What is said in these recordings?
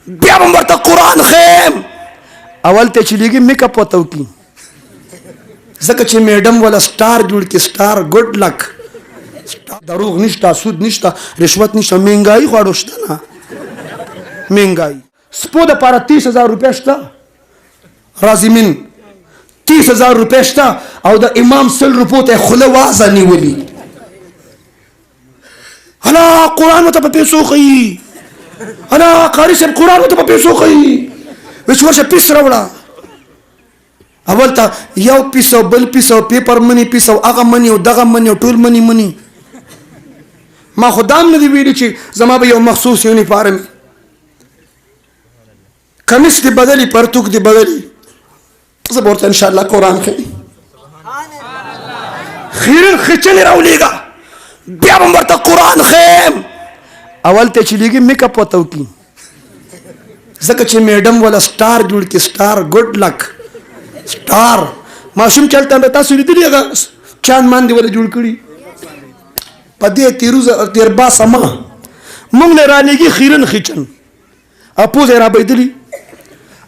بیا به ورته قرآن ښیم. اول ته چلیږي میک اپ ورته وکړي ځکه چې میډم والا سٹارجوڑکی سٹار گڈلک دروغ نشته، سود نشته، رشوت نشته، مهنګایي خواړو شته نه مهنګایي. سپو دپاره 30,000 روپۍ شته رازمین 30,000 روپۍ شته او د امام 100 روپو ته خوله وازه نیولي. الا قرآن ورته په پیسو ښیي، الا قاري صاحب قرآن ورته په پیسو ښیي. وایي چې ورشه پیس راوړه. اول ته یو پیس او بل پیس او پیپر منی پیس او هغه منی او دغه منی او ټول منی. ما خو دا هم نه دي ویلي چې زما به یو مخصوص یونیفارم کمیس دې بدلي پرتوک دې بدلي زه به ورته انشاءالله قرآن ښیم. خیرن خچنې راولېږه بیا به ورته قرآن ښیم. اول ته چلیږي میک اپ ورته وکړي ځکه چې میډم والا سٹارجوڑکی سٹار گڈلک سٹار ماشوم چلته به تاسو لیدلي هغه چاند مان دې ولې جوړ کړي په دې تیرباسه ما موږ نه رالېږي خیرن خچن او پوزې رابیدلي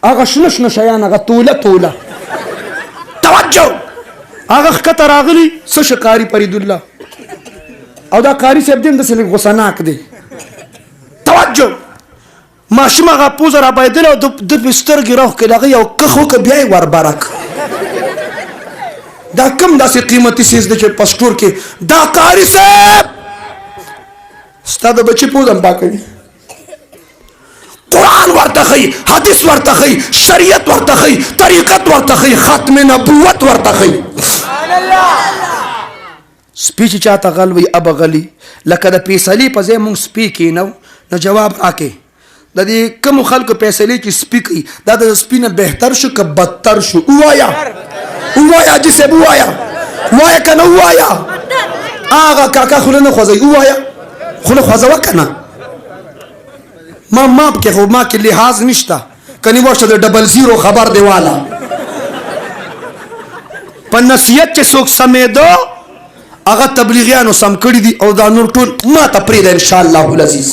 هغه شنه شنه شیان هغه توله توجه هغه ښکته راغلي څه شه قاري فریدالله او دا قاري صاحب دې هم داسې لږ غوسناک دی. توجه ماشوم هغه پوزه رابیدلې او د پې سترګې راوښکلې هغه یو کښ وکړه بیا یې وربرک. دا کم داسې قیمتي څیز دی چې په سټور کې دا قاري صاحب ستا د بچي پوزه هم پاکوي. قرآن ورته ښیي، حدیث ورته ښیي، شریعت ورته ښیي، طریقت ورته ښیي، ختم نبوت ورته ښیي. سپي چې چاته غل وي ابه غلي لکه د فیصلې په ځای مونږ سپي کینو نو جواب راکې د دې کومو خلکو فیصلې چې سپي کوي دا د سپي نه بهتر شو که بدتر شو؟ ووایه حاجي صاحب ووایه که نه ووایه. هغه کاکا خوله نه خوځوي ووایه خوله خوځوه که نه ما پکې خو ما کې لحاظ نشته کنی ورشه د 00 خبر دی والا په نصیحت چې څوک سمېدو هغه تبلیغیانو سم کړي دي او دا نور ټول ما ته پرېږده انشاءالله العزیز.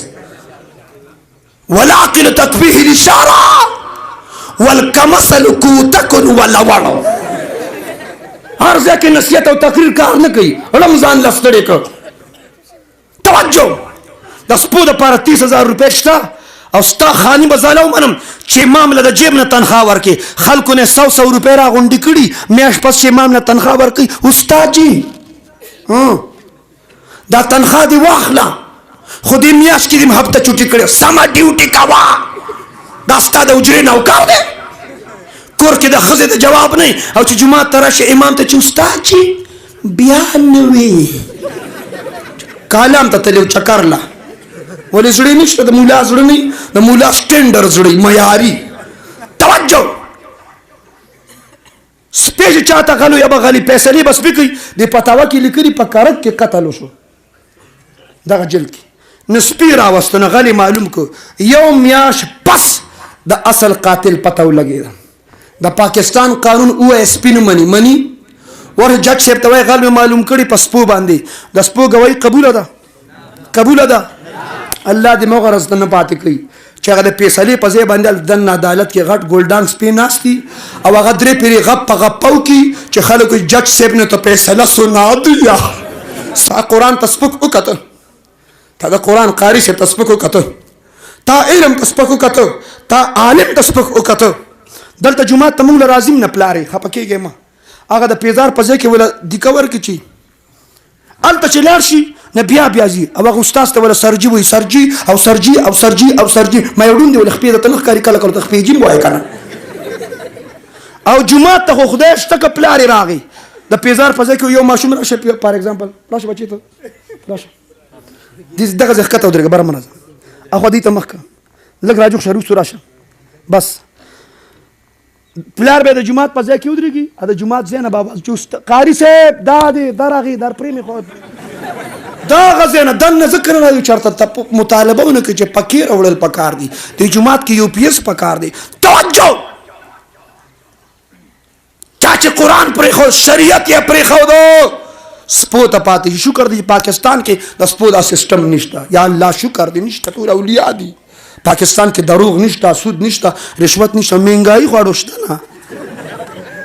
والعقل تکفیه الاشاره والکمثل کوتکن ولوړ. هر ځای کې نصیحت او تقریر کار نه کوي رمضان له ستړی کړ. توجه د سپو دپاره 30,000 روپۍ شته او ستا خاني به زاله ومنم چې امام له د جیب نه تنخوا ورکړي. خلکو نه 100 روپۍ راغونډې کړي میاشت پس چې امام نه تنخوا ورکوي. استاد جي دا تنخوا دې واخله خو دې میاشت کې دې هفته چوټي کړې سمه ډیوټي کوه دا ستا د حجرې نوکر دی کور کې د ښځې د جواب نه او چې جومات ته راشه امام ته چې استاد جي بیا نه وي کالام ته تللی چکر له ولې زړی نشته د مولا زړه نه د مولا سټینډر زړی معیاري. توجه سپی چې چاته غلو یا به غلي فیصلې به سپي کوي د پتاوه کې لیکلي په کارت کې قتل وشو دغه جلد کې نو سپي راوستو نو غلي معلوم کو یو میاشت پس د اصل قاتل پته ولګېده. د پاکستان قانون او سپي نه مني ور جج صاحب ته وایي غل مې معلوم کړي په سپو باندې د سپو ګواهي قبوله ده الله دې مغرض ته نه پاتې کوي چې هغه د فیصلې په ځای باندې دننه عدالت کې غټ ګولډان سپي ناست دي او هغه درې پیرې غپ په غپ وکړي چې خلکو جج صاحب نه ته فیصله سنا دیا ستا قرآن ته سپک وکته تا د قرآن قاري صاحب ته سپک وکته تا علم ته سپک وکته تا عالم ته سپک وکته. دلته جومات ته موږ له راځي نه پلارې خفه کېږې ما هغه د پیزار په ځای کې وله دیکه ورکړي چې هلته چې لاړ شي نه بیا ځي او هغه استاذ ته وله سرجي وایي سرجي ما یو ډون دی وله خپې درته نه ښکاري کله ورته خپې جیم وایي که نه او جومات ته خو خدای شته که پلارې راغی د پیزار په ځای کې یو ماشوم راشه فار اګزامپل راشه بچې ته راشه دغه ځای ښکته ودرېږه بره مه راځه اخوا دې ته مخ کړه لږ راجوښ شه روستو راشه بس پلار به د جومات په ځای کې ودرېږي د جومات ځای نه بابا چې قاري صاحب دا دی دا راغی در پرې مې خو دغه ځای نه دننه ځکه نه راځي چېرته مطالبه ونه کړي چې پکې راوړل پکار دي د جومات کې UPS پکار دی. توجه چا چې قرآن پرېښود شریعت یې پرېښودو سپو ته پاتې شکر دی پاکستان کې د سپو دا سسټم نشته یا الله شکر دی نشته ټول اولیاء دي پاکستان کې دروغ نشته، سود نشته، رشوت نشته، مهنګایي خو اړه شته نه،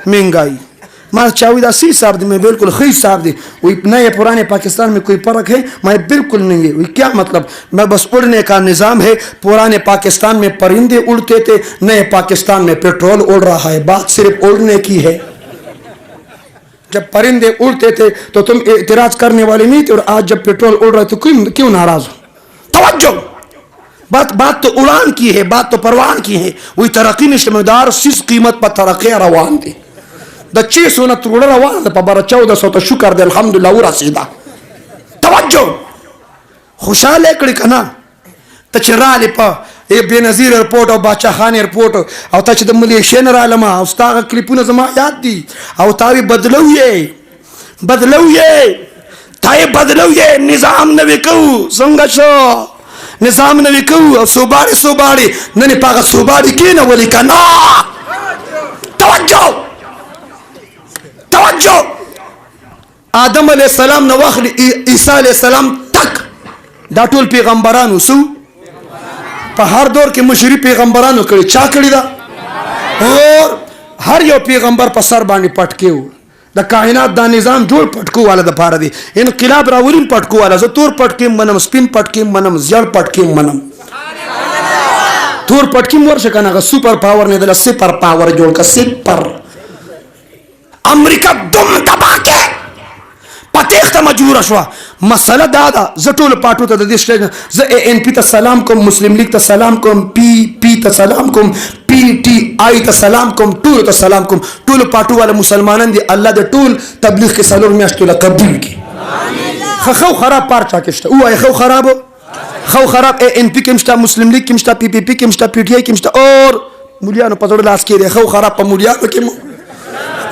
مهنگائی. मैं चाहूँ सी साहब दी, मैं बिल्कुल खी साहब दी. वही नए पुराने पाकिस्तान में कोई फ़र्क है? मैं बिल्कुल नहीं है. वही क्या मतलब? मैं बस उड़ने का निज़ाम है. पुराने पाकिस्तान में परिंदे उड़ते थे, नए पाकिस्तान में पेट्रोल उड़ रहा है. बात सिर्फ उड़ने की है. जब परिंदे उड़ते थे तो तुम एतराज़ करने वाले नहीं थे, और आज जब पेट्रोल उड़ रहा है तो क्यों नाराज़ हो? तवज्जो, बात तो उड़ान की है, बात तो परवान की है. वही तरक्की निशमदार सिस कीमत पर तरक्की रवान थी. द 600 न त्रोड़ रवान पर बारा 1400 तो शुक्र दे अल्हम्दुलिल्लाह वो रसीदा. तवज्जो, खुशहाल है कड़ी कना तचराले पा ए बेनजीर एयरपोर्ट और बादशाह खान एयरपोर्ट और तच द मलेशियन रालमा उस्ताद क्लिपुन जमा याद दी और तावी बदलौये ताए बदलौये निजाम न विकू संगशो निजाम न विकू और सुबाड़ी नने पागा सुबाड़ी की न वली कना. तवज्जो तवज्जो, आदम अलैहिस्सलाम न वखल ईसा अलैहिस्सलाम तक दा टोल पैगंबरान सु په هر دور کې مشری پیغمبرانو کړي. چا کړي دا؟ اور هر یو پیغمبر په سر باندې پټکیو. د کائنات دا نظام جوړ پټکو والا د پاره دی. انقلاب راولین پټکو والا. زه تور پټکیم منم، سپین پټکیم منم، زیړ پټکیم منم. تور پټکیم ورشه کنه غ سپر پاور نه دل سپر پاور جوړ کا سپر. امریکا دم تبا کې پتیخته مجبور شو. مسله دا ده زه ټول پاټو ته د دې سټیج زه ان پی ته سلام کوم، مسلم لیگ ته سلام کوم، پی ته سلام کوم، پی ټی آی ته سلام کوم، ټول ته سلام کوم. ټول پاټو والا مسلمانان دي. الله د ټول تبلیغ کې سلور میاشتو له قبول کی. خو خراب پارچا کې شته. وای خو خراب ان پی کې مشته، مسلم لیگ کې مشته، پی کې مشته، پی ټی آی کې مشته، اور مولیانو په ډول لاس کې دی. خو خراب په مولیانو کې مو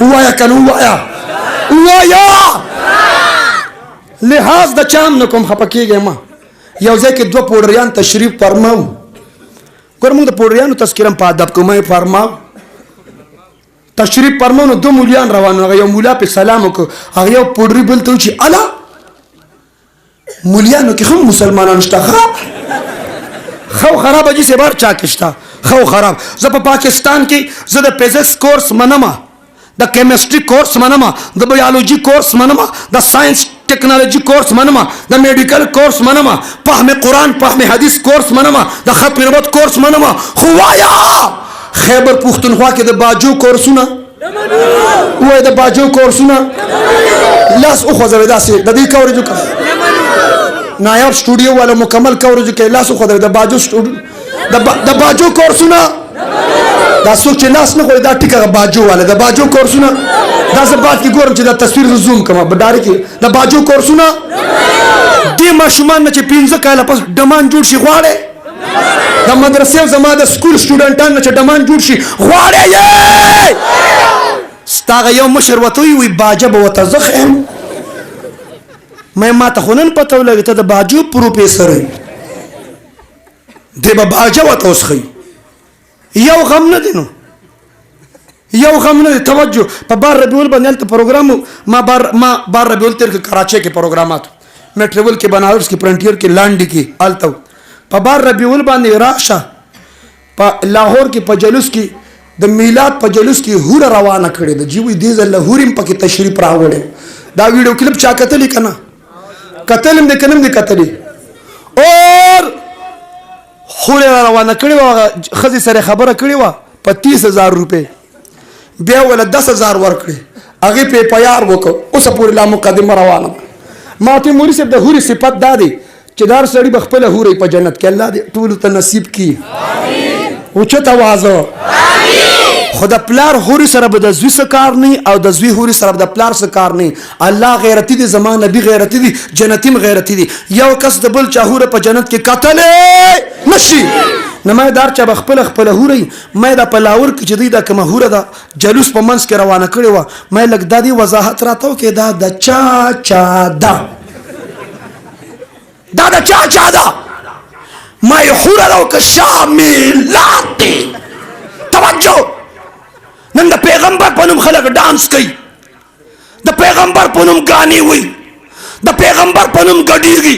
وایا کنه وایا لحاظ د چام نه کوم خپکیږي. ما یو ځای کې دوه پوډریان تشریف فرماو. ګورمو د پوډریانو تذکرم په ادب کومه فرماو. تشریف فرماو نو دو مولیان روانو. هغه یو مولا په سلام وکړ. هغه یو پوډری بلته چې الا مولیانو کې هم مسلمانان شته. خو خراب اجي سه بار چا کېشتا. خو خراب. زه په پاکستان کې زه د فزکس کورس منما، د کیمستري کورس منما، د بایولوژي کورس منما، د ساينس टेक्नोलॉजी कोर्स मनमा, द मेडिकल कोर्स मनमा, फहम कुरान फहम हदीस कोर्स मनमा, द खत्म नबूवत कोर्स मनमा. खुवाया खैबर पुख्तनख्वा के द बाजू कोर्सुना वो द बाजू कोर्सुना लास उखवज़ से द दी कवरेज का नायाब स्टूडियो वाला मुकम्मल कवरेज के लास उखवज़ द बाजू स्टूडियो द बाजू कोर्सुना دا څوک چې لاس نه غوړي دا ټیکه باجو والا د باجو کورسونه. دا زه بعد کې ګورم چې دا تصویر زوم کوم بډاره کې د باجو کورسونه. دې ماشومان نه چې 15 کاله پس ډمان جوړ شي غواړي. د مدرسې زما د سکول سټوډنټان نه چې ډمان جوړ شي غواړي. ستاغه یو مشر وته وي باجه به وته زخم. مې ما ته خونن پته ولګی ته د باجو پروفیسور یې. دې به باجه وته وسخي. یو غم نه دی. نو یو غم نه دی. توجه په بار ربیول باندې ته پروګرام ما بار ربیول تر کې کراچي کې پروګرامات مې ټریول کې بنارس کې فرنټیر کې لانډي کې التو په بار ربیول باندې راشه په لاهور کې په جلوس کې د میلاد په جلوس کې هور روانه کړي د جیوی دې زله هورم پکې تشریف راوړي. دا ویډیو کلیپ چا کتلی کنه؟ کتلم دې کنم دې کتلی. اور خوري روانه کړي و خزي سره خبره کړي و په 30000 روپے بیا ول 10000 ورکړي. هغه په پیار وکړ. اوس پورې لا مقدمه روانه. ماته موري صاحب د هوري صفات دادي چې دار سړي بخپل هوري په جنت کې الله دې ټول ته نصیب کړي. امين. او چې توازو امين. خدا پلار هوري سره به د زوی سکار نه او د زوی هوري سره د پلار سکار نه. الله غیرتی دي، زمان نبی غیرتی دي، جنتیم غیرتی دي. یو کس د بل چاهوره په جنت کې قتل نشي. نمایدار چا بخپل هوري مې دا پلاور کې چې دی دا کومه هوره دا جلوس په منځ کې روانه کړي و. مې لګ دادی وضاحت راتاو کې دا د چا دا دا ما يحور لو كشاملات. توجه نن د پیغمبر په نوم خلک ډانس کوي، د پیغمبر په نوم غاني وي، د پیغمبر په نوم ګډيږي،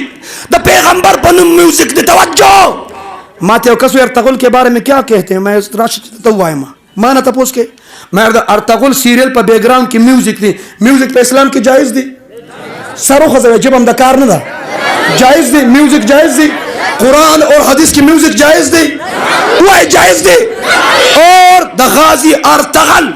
د پیغمبر په نوم میوزیک دی. توجه माते कसु अर्तगुल के बारे में क्या कहते हैं? मैं राशि तो वायमा माना तपोस के मैं अर्तगुल सीरियल पर बैकग्राउंड की म्यूजिक दी, म्यूजिक पे इस्लाम की जायज़ दी, सरो खज़े जब हम दकार न दा जायज़ दी, म्यूजिक जायज़ दी, कुरान और हदीस की म्यूजिक जायज़ दी, वह जायज़ दी। और द गाजी अर्तगल